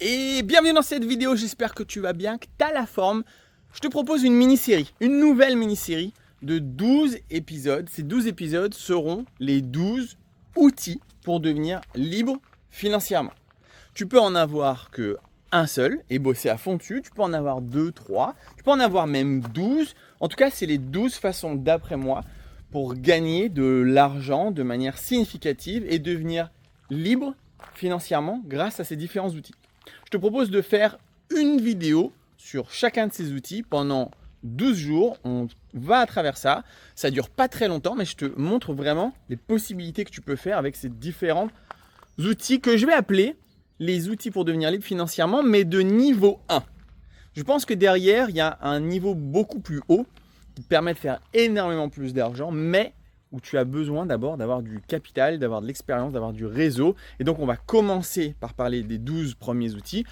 Et bienvenue dans cette vidéo, j'espère que tu vas bien, que tu as la forme. Je te propose une mini-série, une nouvelle mini-série de 12 épisodes. Ces 12 épisodes seront les 12 outils pour devenir libre financièrement. Tu peux en avoir que un seul et bosser à fond dessus. Tu peux en avoir 2, 3, tu peux en avoir même 12. En tout cas, c'est les 12 façons d'après moi pour gagner de l'argent de manière significative et devenir libre financièrement grâce à ces différents outils. Je te propose de faire une vidéo sur chacun de ces outils pendant 12 jours. On va à travers ça. Ça dure pas très longtemps, mais je te montre vraiment les possibilités que tu peux faire avec ces différents outils que je vais appeler les outils pour devenir libre financièrement, mais de niveau 1. Je pense que derrière, il y a un niveau beaucoup plus haut qui te permet de faire énormément plus d'argent, mais où tu as besoin d'abord d'avoir du capital, d'avoir de l'expérience, d'avoir du réseau. Et donc, on va commencer par parler des 12 premiers outils.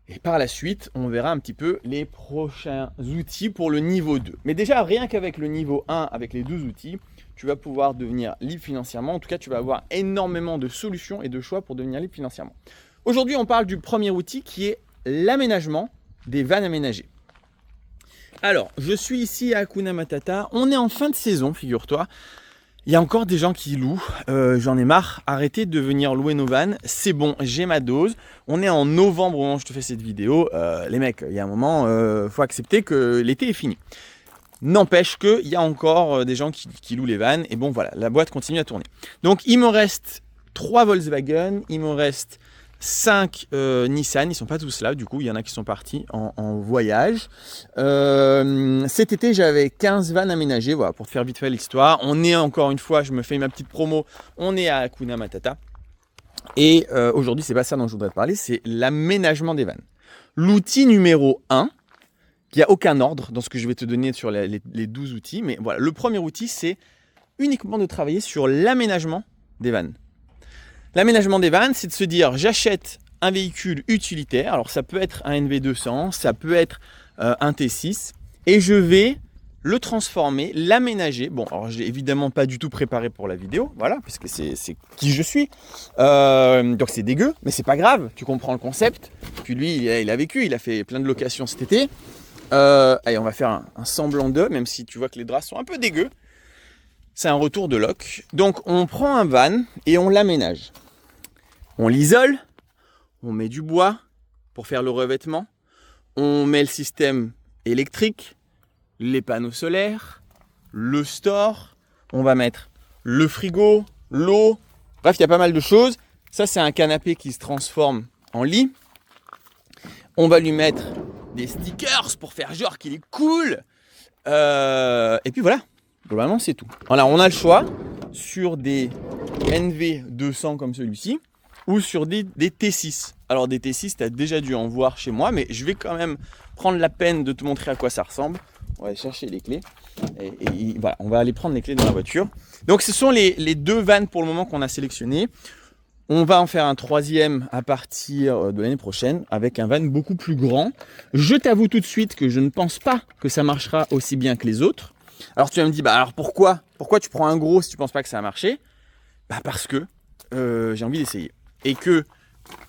Et par la suite, on verra un petit peu les prochains outils pour le niveau 2. Mais déjà, rien qu'avec le niveau 1, avec les 12 outils, tu vas pouvoir devenir libre financièrement. En tout cas, tu vas avoir énormément de solutions et de choix pour devenir libre financièrement. Aujourd'hui, on parle du premier outil qui est l'aménagement des vannes aménagées. Alors, je suis ici à Hakuna Matata. On est en fin de saison, figure-toi. Il y a encore des gens qui louent, j'en ai marre, arrêtez de venir louer nos vannes, c'est bon, j'ai ma dose. On est en novembre au moment où je te fais cette vidéo, les mecs, il y a un moment, faut accepter que l'été est fini. N'empêche qu'il y a encore des gens qui louent les vannes, et bon voilà, la boîte continue à tourner. Donc il me reste 3 Volkswagen, il me reste 5 Nissan, ils ne sont pas tous là, du coup il y en a qui sont partis en voyage. Cet été j'avais 15 vannes aménagées, voilà, pour te faire vite fait l'histoire. On est encore une fois, je me fais ma petite promo, on est à Hakuna Matata. Et aujourd'hui c'est pas ça dont je voudrais te parler, c'est l'aménagement des vannes. L'outil numéro 1, il n'y a aucun ordre dans ce que je vais te donner sur les 12 outils, mais voilà, le premier outil c'est uniquement de travailler sur l'aménagement des vannes. L'aménagement des vannes, c'est de se dire j'achète un véhicule utilitaire, alors ça peut être un NV200, ça peut être un T6, et je vais le transformer, l'aménager. Bon, alors j'ai évidemment pas du tout préparé pour la vidéo, voilà, parce que c'est qui je suis. Donc c'est dégueu, mais c'est pas grave, tu comprends le concept. Puis lui, il a vécu, il a fait plein de locations cet été. Allez, on va faire un semblant d'eux, même si tu vois que les draps sont un peu dégueux. C'est un retour de loc. Donc on prend un van et on l'aménage. On l'isole, on met du bois pour faire le revêtement, on met le système électrique, les panneaux solaires, le store, on va mettre le frigo, l'eau, bref, il y a pas mal de choses. Ça, c'est un canapé qui se transforme en lit. On va lui mettre des stickers pour faire genre qu'il est cool. Et puis voilà, globalement, c'est tout. Voilà, on a le choix sur des NV200 comme celui-ci, ou sur des T6. Alors des T6, tu as déjà dû en voir chez moi, mais je vais quand même prendre la peine de te montrer à quoi ça ressemble. On va aller chercher les clés. Et voilà, on va aller prendre les clés dans la voiture. Donc ce sont les 2 vannes pour le moment qu'on a sélectionnées. On va en faire un 3e à partir de l'année prochaine avec un van beaucoup plus grand. Je t'avoue tout de suite que je ne pense pas que ça marchera aussi bien que les autres. Alors tu vas me dire, alors pourquoi tu prends un gros si tu ne penses pas que ça a marché? Parce que j'ai envie d'essayer. Et que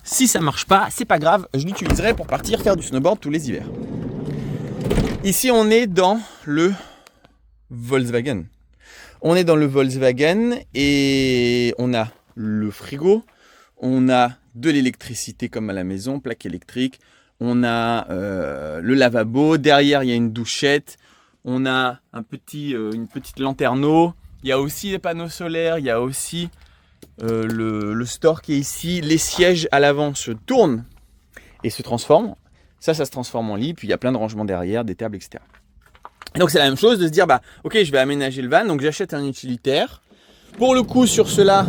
si ça marche pas, c'est pas grave, je l'utiliserai pour partir faire du snowboard tous les hivers. Ici, on est dans le Volkswagen. On est dans le Volkswagen et on a le frigo, on a de l'électricité comme à la maison, plaque électrique, on a le lavabo, derrière il y a une douchette, on a une petite lanterneau, il y a aussi des panneaux solaires, il y a aussi le store qui est ici, les sièges à l'avant se tournent et se transforment. Ça se transforme en lit, puis il y a plein de rangements derrière, des tables, etc. Et donc c'est la même chose de se dire, ok, je vais aménager le van, donc j'achète un utilitaire. Pour le coup, sur cela,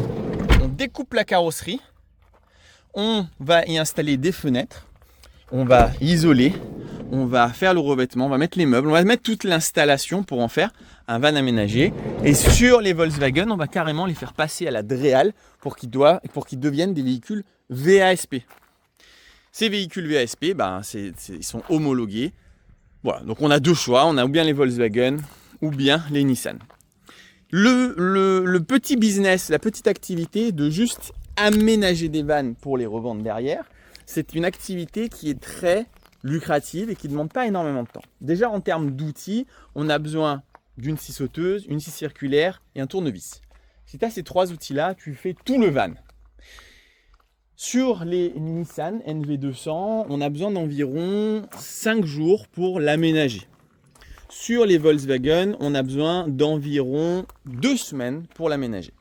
on découpe la carrosserie, on va y installer des fenêtres, on va isoler, on va faire le revêtement, on va mettre les meubles, on va mettre toute l'installation pour en faire un van aménagé. Et sur les Volkswagen, on va carrément les faire passer à la DREAL pour qu'ils deviennent des véhicules VASP. Ces véhicules VASP, ils sont homologués. Voilà, donc on a 2 choix, on a ou bien les Volkswagen ou bien les Nissan. Le petit business, la petite activité de juste aménager des vannes pour les revendre derrière, c'est une activité qui est très lucrative et qui ne demande pas énormément de temps. Déjà en termes d'outils, on a besoin d'une scie sauteuse, une scie circulaire et un tournevis. Si tu as ces 3 outils-là, tu fais tout le van. Sur les Nissan NV200, on a besoin d'environ 5 jours pour l'aménager. Sur les Volkswagen, on a besoin d'environ 2 semaines pour l'aménager.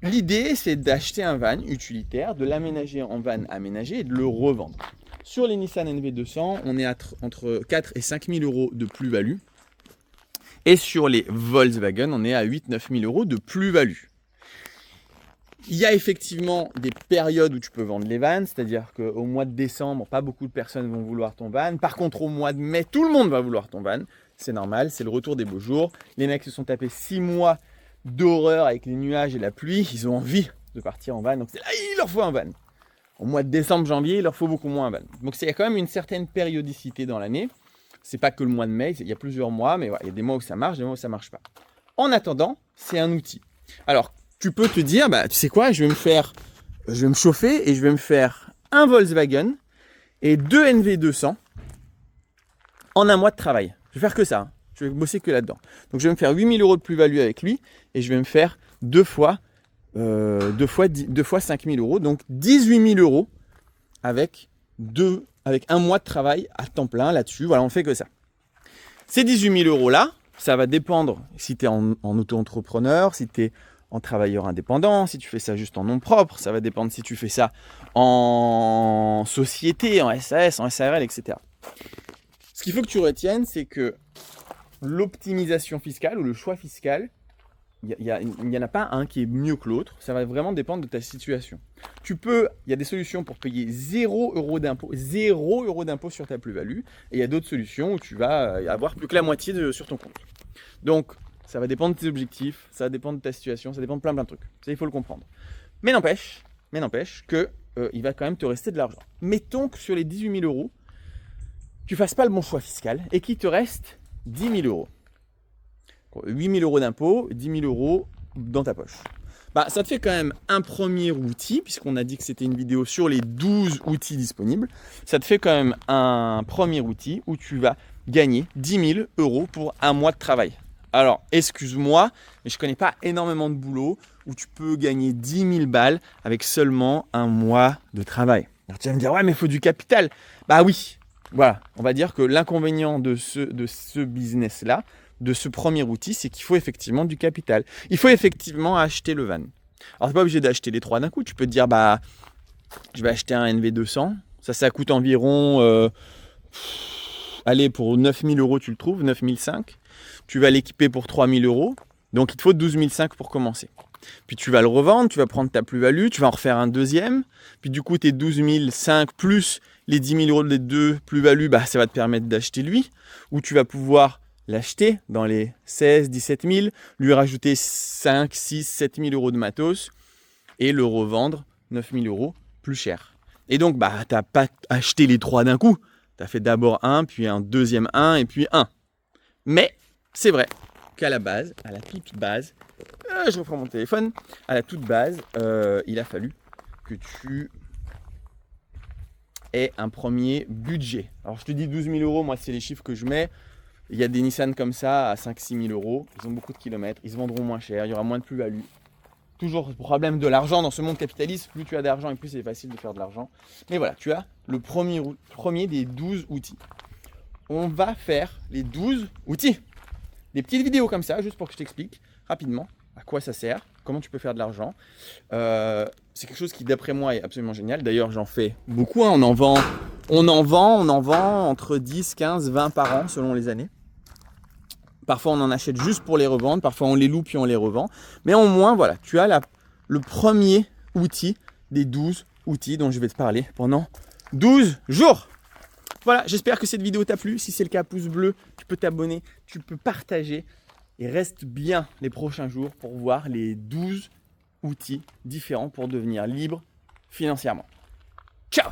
L'idée, c'est d'acheter un van utilitaire, de l'aménager en van aménagé et de le revendre. Sur les Nissan NV200, on est entre 4 et 5 000 euros de plus-value. Et sur les Volkswagen, on est à 8 000 euros de plus-value. Il y a effectivement des périodes où tu peux vendre les vannes, c'est-à-dire qu'au mois de décembre, pas beaucoup de personnes vont vouloir ton van. Par contre, au mois de mai, tout le monde va vouloir ton van. C'est normal, c'est le retour des beaux jours. Les mecs se sont tapés 6 mois d'horreur avec les nuages et la pluie. Ils ont envie de partir en van, donc c'est là, il leur faut un van. Au mois de décembre, janvier, il leur faut beaucoup moins un van. Donc il y a quand même une certaine périodicité dans l'année. C'est pas que le mois de mai, il y a plusieurs mois, mais voilà, il y a des mois où ça marche, des mois où ça marche pas. En attendant, c'est un outil. Alors, tu peux te dire, tu sais quoi, je vais me chauffer et je vais me faire un Volkswagen et 2 NV200 en un mois de travail. Je vais faire que ça, hein. Je vais bosser que là-dedans. Donc je vais me faire 8 000 euros de plus-value avec lui et je vais me faire 2 fois 5 000 euros, donc 18 000 euros avec un mois de travail à temps plein là-dessus. Voilà, on fait que ça. Ces 18 000 euros là, ça va dépendre si tu es en auto-entrepreneur, si tu es en travailleur indépendant, si tu fais ça juste en nom propre, ça va dépendre si tu fais ça en société, en SAS, en SARL, etc. Ce qu'il faut que tu retiennes, c'est que l'optimisation fiscale ou le choix fiscal, il n'y en a pas un qui est mieux que l'autre, ça va vraiment dépendre de ta situation. Il y a des solutions pour payer 0 € d'impôt sur ta plus-value, et il y a d'autres solutions où tu vas avoir plus que la moitié sur ton compte. Donc, ça va dépendre de tes objectifs, ça va dépendre de ta situation, ça dépend de plein de trucs. Ça, il faut le comprendre. Mais n'empêche que il va quand même te rester de l'argent. Mettons que sur les 18 000 euros, tu ne fasses pas le bon choix fiscal et qu'il te reste 10 000 euros. 8 000 euros d'impôt, 10 000 euros dans ta poche. Ça te fait quand même un premier outil, puisqu'on a dit que c'était une vidéo sur les 12 outils disponibles. Ça te fait quand même un premier outil où tu vas gagner 10 000 euros pour un mois de travail. Alors, excuse-moi, mais je ne connais pas énormément de boulot où tu peux gagner 10 000 balles avec seulement un mois de travail. Alors, tu vas me dire, ouais, mais il faut du capital. Oui, voilà. On va dire que l'inconvénient de ce business-là, de ce premier outil, c'est qu'il faut effectivement du capital. Il faut effectivement acheter le van. Alors, tu n'es pas obligé d'acheter les 3 d'un coup. Tu peux te dire, je vais acheter un NV200. Ça coûte environ, pour 9 000 euros, tu le trouves, 9 500. Tu vas l'équiper pour 3 000 euros. Donc, il te faut 12 500 pour commencer. Puis, tu vas le revendre, tu vas prendre ta plus-value, tu vas en refaire un deuxième. Puis, du coup, tes 12 500 plus les 10 000 euros des 2 plus-values, ça va te permettre d'acheter lui. Ou tu vas pouvoir l'acheter dans les 16 17 000, lui rajouter 5, 6, 7 000 euros de matos et le revendre 9 000 euros plus cher. Et donc, tu n'as pas acheté les 3 d'un coup. Tu as fait d'abord un, puis un deuxième un, et puis un. Mais c'est vrai qu'à la base, à la toute base, je reprends mon téléphone, à la toute base, il a fallu que tu aies un premier budget. Alors, je te dis 12 000 euros, moi, c'est les chiffres que je mets. Il y a des Nissan comme ça à 5-6 000 euros. Ils ont beaucoup de kilomètres, ils se vendront moins cher, il y aura moins de plus-value. Toujours le problème de l'argent dans ce monde capitaliste. Plus tu as d'argent et plus c'est facile de faire de l'argent. Mais voilà, tu as le premier des 12 outils. On va faire les 12 outils. Des petites vidéos comme ça, juste pour que je t'explique rapidement à quoi ça sert, comment tu peux faire de l'argent. C'est quelque chose qui, d'après moi, est absolument génial. D'ailleurs, j'en fais beaucoup. On en vend entre 10, 15, 20 par an selon les années. Parfois, on en achète juste pour les revendre. Parfois, on les loue puis on les revend. Mais au moins, voilà, tu as le premier outil des 12 outils dont je vais te parler pendant 12 jours. Voilà, j'espère que cette vidéo t'a plu. Si c'est le cas, pouce bleu, tu peux t'abonner, tu peux partager. Et reste bien les prochains jours pour voir les 12 outils différents pour devenir libre financièrement. Ciao!